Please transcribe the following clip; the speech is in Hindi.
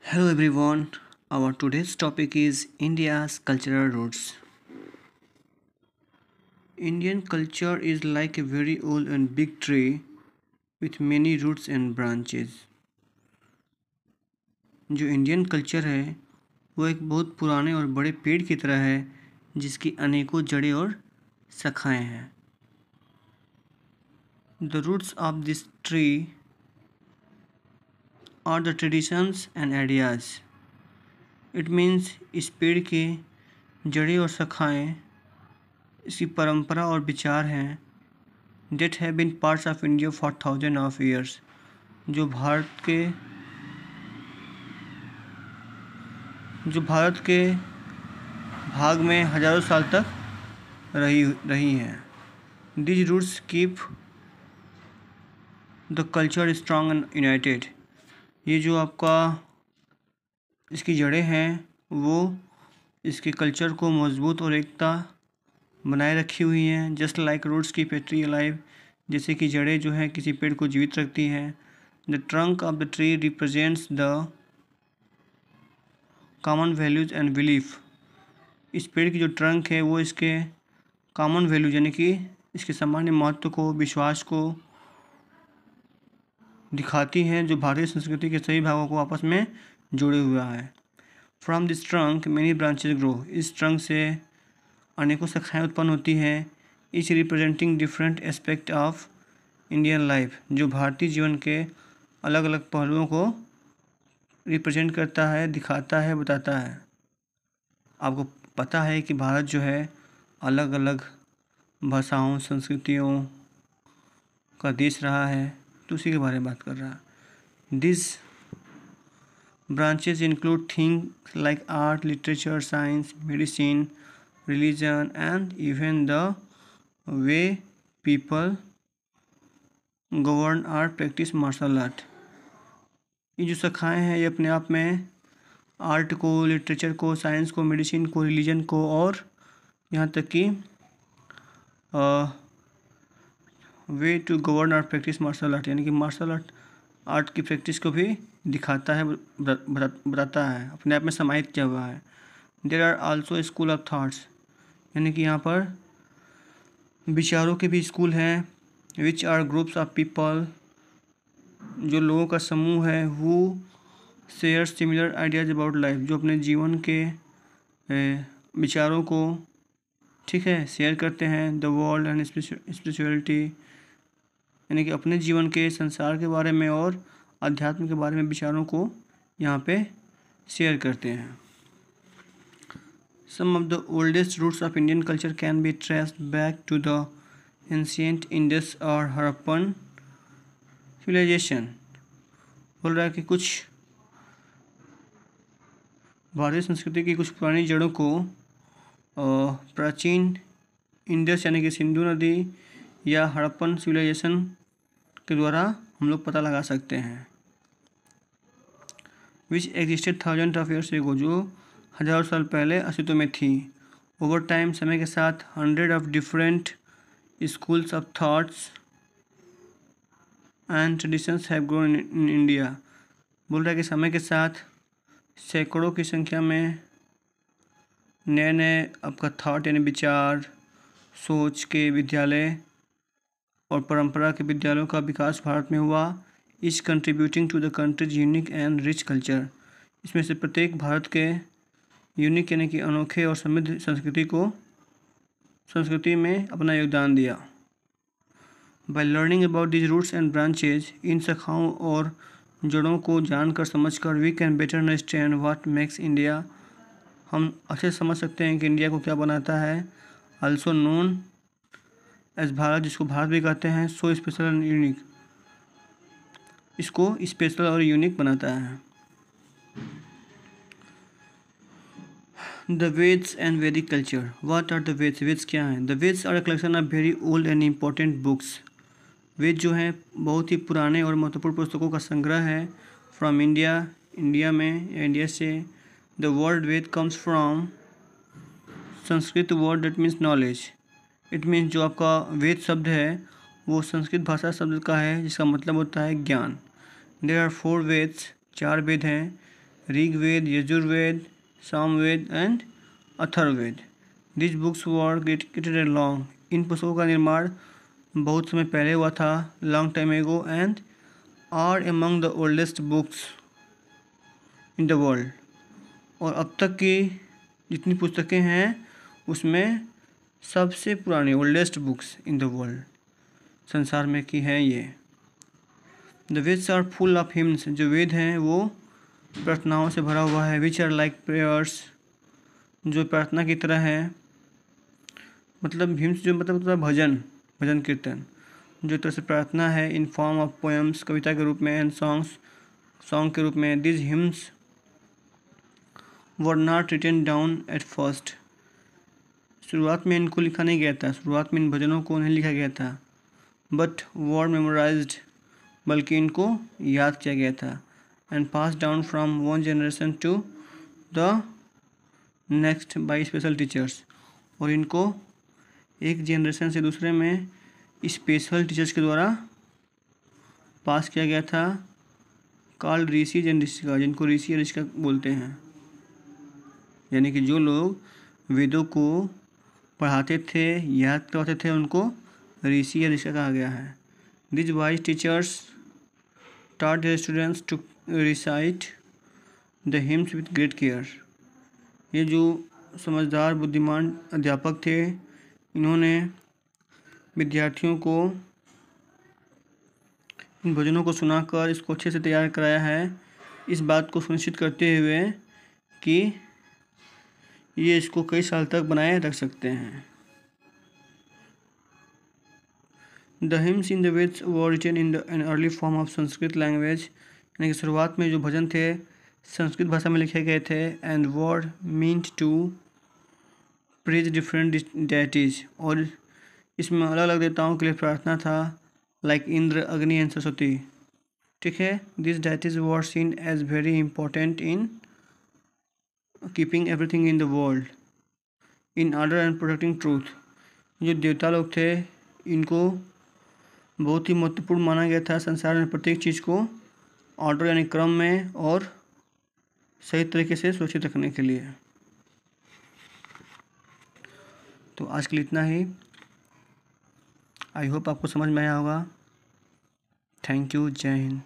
Hello everyone. Our today's topic is India's cultural roots. Indian culture is like a very old and big tree with many roots and branches. जो इंडियन कल्चर है वो एक बहुत पुराने और बड़े पेड़ की तरह है जिसकी अनेकों जड़ें और शाखाएं हैं. The roots of this tree are the traditions and ideas. It means इस पेड़ की जड़ें और शाखाएं इसकी परंपरा और विचार हैं that have been parts of India for thousands of years. जो भारत के भाग में हजारों साल तक रही हैं. These roots keep the culture strong and united. ये जो आपका इसकी जड़ें हैं वो इसके कल्चर को मजबूत और एकता बनाए रखी हुई हैं. Just like roots keep a tree alive, जैसे कि जड़ें जो हैं किसी पेड़ को जीवित रखती हैं. The trunk of the tree represents the common values and belief. इस पेड़ की जो ट्रंक है वो इसके कॉमन वैल्यूज यानी कि इसके सामान्य महत्व को, विश्वास को दिखाती हैं जो भारतीय संस्कृति के सभी भागों को आपस में जुड़े हुआ है. From this trunk many branches grow. इस ट्रंक से अनेकों शाखाएं उत्पन्न होती हैं. Each representing different aspect of Indian life, जो भारतीय जीवन के अलग अलग पहलुओं को रिप्रेजेंट करता है, दिखाता है, बताता है. आपको पता है कि भारत जो है अलग अलग भाषाओं, संस्कृतियों का देश रहा है, तो उसी के बारे में बात कर रहा है. This branches include things like art, literature, science, medicine, religion, and even the way people govern or practice martial art. ये जो शाखाएँ हैं ये अपने आप में आर्ट को, लिटरेचर को, साइंस को, मेडिसिन को, रिलीजन को और यहाँ तक कि वे टू गवर्न और प्रैक्टिस मार्शल आर्ट यानी कि मार्शल आर्ट की प्रैक्टिस को भी दिखाता है, बताता है, अपने आप में समाहित किया हुआ है. There are also school of thoughts, यानी कि यहाँ पर विचारों के भी स्कूल हैं. Which are groups of people, जो लोगों का समूह है, वो share similar ideas about life, जो अपने जीवन के विचारों को ठीक है शेयर करते हैं. द वर्ल्ड एंड स्पिरिचुअलिटी, यानी कि अपने जीवन के, संसार के बारे में और अध्यात्म के बारे में विचारों को यहाँ पे शेयर करते हैं. Some of the oldest roots of Indian culture can be traced back to the ancient Indus or Harappan civilization. बोल रहा है कि कुछ भारतीय संस्कृति की कुछ पुरानी जड़ों को प्राचीन इंडस यानी कि सिंधु नदी या हड़प्पन सिविलाइजेशन के द्वारा हम लोग पता लगा सकते हैं. Which existed thousand of years ago, जो हजारों साल पहले अस्तित्व में थी. ओवर टाइम, समय के साथ, hundred of different schools of thoughts and traditions have grown in India. बोल रहा है कि समय के साथ सैकड़ों की संख्या में नए नए आपका थॉट यानी विचार, सोच के विद्यालय और परंपरा के विद्यालयों का विकास भारत में हुआ. Each contributing to the country's unique and rich culture. इसमें से प्रत्येक भारत के यूनिक यानी कि अनोखे और समृद्ध संस्कृति में अपना योगदान दिया. By learning about this roots and branches, इन शाखाओं और जड़ों को जानकर समझकर we can better understand what makes India, हम अच्छे से समझ सकते हैं कि इंडिया को क्या बनाता है. आल्सो नोन एज भारत, जिसको भारत भी कहते हैं. सो स्पेशल एंड यूनिक, इसको स्पेशल और यूनिक बनाता है. The Vedas and Vedic culture. What are the Vedas? Vedas क्या हैं? The Vedas are a collection of very old and important books. Veda जो हैं बहुत ही पुराने और महत्वपूर्ण पुस्तकों का संग्रह है. फ्रॉम इंडिया में या इंडिया से. The word Veda comes from Sanskrit word that means knowledge. It means जो आपका वेद शब्द है वो संस्कृत भाषा शब्द का है जिसका मतलब होता है ज्ञान. देयर आर 4 वेद्स, 4 वेद हैं. Rigveda, Yajurveda, Samaveda and Atharvaveda. This books were created long, इन पुस्तकों का निर्माण बहुत समय पहले हुआ था, long time ago, and are among the oldest books in the world. और अब तक की जितनी पुस्तकें हैं उसमें सबसे पुरानी oldest books in the world, संसार में की हैं ये। The Vedas are full of hymns, जो वेद हैं वो प्रार्थनाओं से भरा हुआ है। विच आर लाइक प्रेयर्स, जो प्रार्थना की तरह है। मतलब हिम्स जो मतलब भजन, भजन कीर्तन, जो तरह से प्रार्थना है। इन फॉर्म ऑफ पोएम्स, कविता के रूप में, एंड सॉन्ग्स, सॉन्ग के रूप में। This hymns were not written down at first, शुरुआत में इनको लिखा नहीं गया था, शुरुआत में इन भजनों को नहीं लिखा गया था। बट वर मेमोराइज्ड, बल्कि इनको याद किया गया था। And pass down from one generation to the next by special teachers, और इनको एक जनरेशन से दूसरे में स्पेशल टीचर्स के द्वारा पास किया गया था। कॉल्ड ऋषि एंड ऋषिका, जिनको ऋषि और ऋषिका बोलते हैं, यानी कि जो लोग वेदों को पढ़ाते थे, याद करवाते थे, उनको ऋषि या ऋषिका कहा गया है। This wise teachers taught their students to recite the hymns with great care। ये जो समझदार बुद्धिमान अध्यापक थे, इन्होंने विद्यार्थियों को इन भजनों को सुनाकर इसको अच्छे से तैयार कराया है, इस बात को सुनिश्चित करते हुए कि ये इसको कई साल तक बनाए रख सकते हैं। The hymns in the Vedas were written in an early form of Sanskrit language, यानी कि शुरुआत में जो भजन थे संस्कृत भाषा में लिखे गए थे। And were meant to praise different deities, और इसमें अलग अलग देवताओं के लिए प्रार्थना था, लाइक इंद्र, अग्नि एंड सरस्वती। ठीक है। This deities were seen as very important in keeping everything in the world in order and protecting truth. जो देवता लोग थे इनको बहुत ही महत्वपूर्ण माना गया था संसार में प्रत्येक चीज़ को ऑर्डर यानी क्रम में और सही तरीके से सुरक्षित रखने के लिए। तो आज के लिए इतना ही। आई होप आपको समझ में आया होगा। Thank you. जय हिंद।